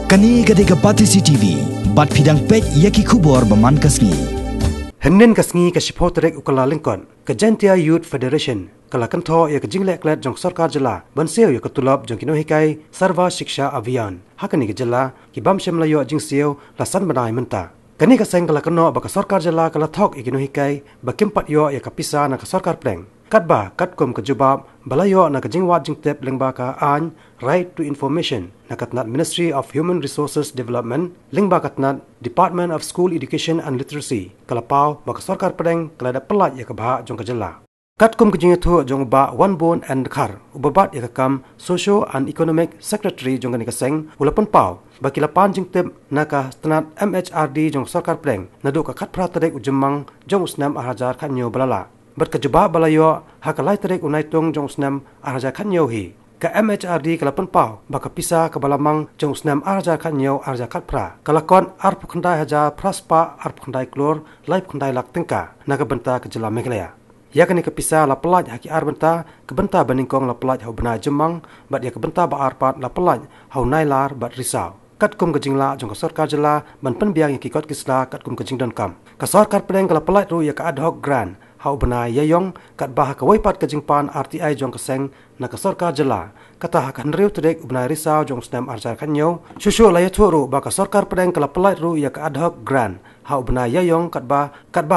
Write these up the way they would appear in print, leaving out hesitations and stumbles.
Kani gade kapati CCTV, bat pidang pek yaki kubor baman kasngi. Hennen kasngi ka sipotrek ukala lingkon, ka Jantia Youth Federation, kala Kynthoh ya ka Jylla klet jong Sorkar Jylla, banseo ya ka Tulop jong Nonghikai, Sarva Shiksha Avian. Hakani ka Jylla, ki bamsem layo jingseo lasan banai menta. Kani ka seng kala kano baka Sorkar Jylla kala thok iki Nonghikai, bakimpat yo ya ka pisa na ka Sorkar pleng. Katba katkom ka jubab balayo na ka jingwat jingtep lengba ka an right to information na katnat Ministry of Human Resources Development lengba katnat Department of School Education and Literacy kalapau baka Sorkar pedeng kalada pelat ya ka bah jong ka Jylla. Katkom ka Kynthoh jong ba one bone and khar ubabat ya ka kam Socio and Economic Secretary jong ka seng ulapon pau baki lapan jingtep na ka tanat MHRD jong Sorkar pedeng nadu ka khat pratadek ujemang jong usnam ahajar khanyo balala. Bat ka jubab balayo hakalai terek unai tong jong usnam araja khanyo hi ka MHRD kala penpau baka pisa ka balamang jong usnam araja khanyo araja khatpra kalakon arp khandai haja praspa arp khandai klor live khandai lak tengka naga benta ka Jylla Meghalaya ya kani ka pisa la pelaj haki ar benta ka benta baningkong la pelaj hau bena jemang bat ya ka benta ba arpat la pelaj hau nailar bat risau katkum ka Jylla jong ka Sorkar Jylla ban penbiang ki kot kisla katkum ka Pyndonkam ka Sorkar pedeng kala pelaj ru ya ka ad hoc grant hau benai yayong kat bah ka waipat ka jingpan RTI jong ka seng na ka Sorkar Jylla kata hakan riu tedek benai risau jong snem arjar khanyo susu laya thuru ba ka Sorkar pedeng kala pelai ru ya ka ad hoc grant hau benai yayong kat bah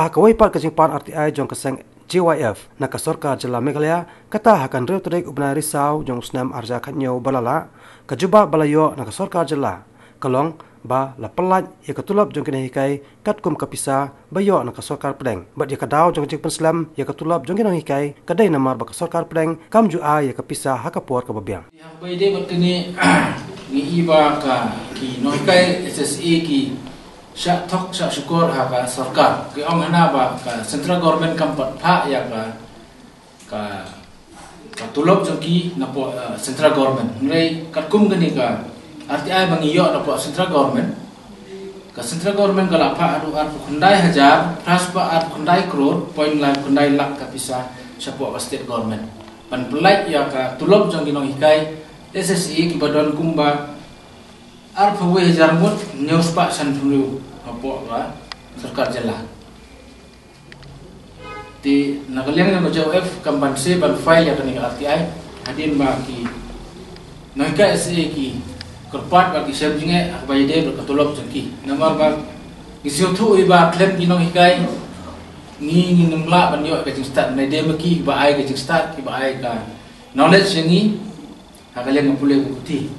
ka waipat ka jingpan RTI jong ka seng JYF na ka Sorkar Jylla Meghalaya kata hakan riu tedek benai risau jong snem arjar khanyo balala ka juba balayo na ka Sorkar Jylla kalong ba la pelat ya ka Tulop jong Nonghikai katkum ka pisa bayo na ka Sorkar pedeng bat ya ka daw jong jing penslam ya ka Tulop jong Nonghikai kadai namar ba ka Sorkar pedeng kam ju a ya ka pisa hakapor ka babiang ya bai de bat ni ni iba ka ki Nonghikai SSA ki sha thok sha syukur ha ka Sorkar ki ong hana ba ka central government kampat pha ya ka Tulop jong ki na po central government ngai katkum gani ka RTI bangiyo na po central government ka central government kala pa adu ar khundai hajar praspa ar khundai crore point live khundai lak ka pisa sa po ka state government pan pelai ya ka Tulop jong Nonghikai SSE ki badon kumba ar phawe hajar mut news pa san thulu po ka Sorkar Jylla ti nagaleng na JOF kambanse ban file ya kani RTI hadin ba ki Nonghikai SSE ki kerpat bagi sebjinge akbai de ka Tulop jengki namar ba gisio thu iba klem ki Nonghikai ni nungla ban yo ka jing start na de maki ba ai ka jing start ki ba ai ka knowledge ni hakaleng pule ku ti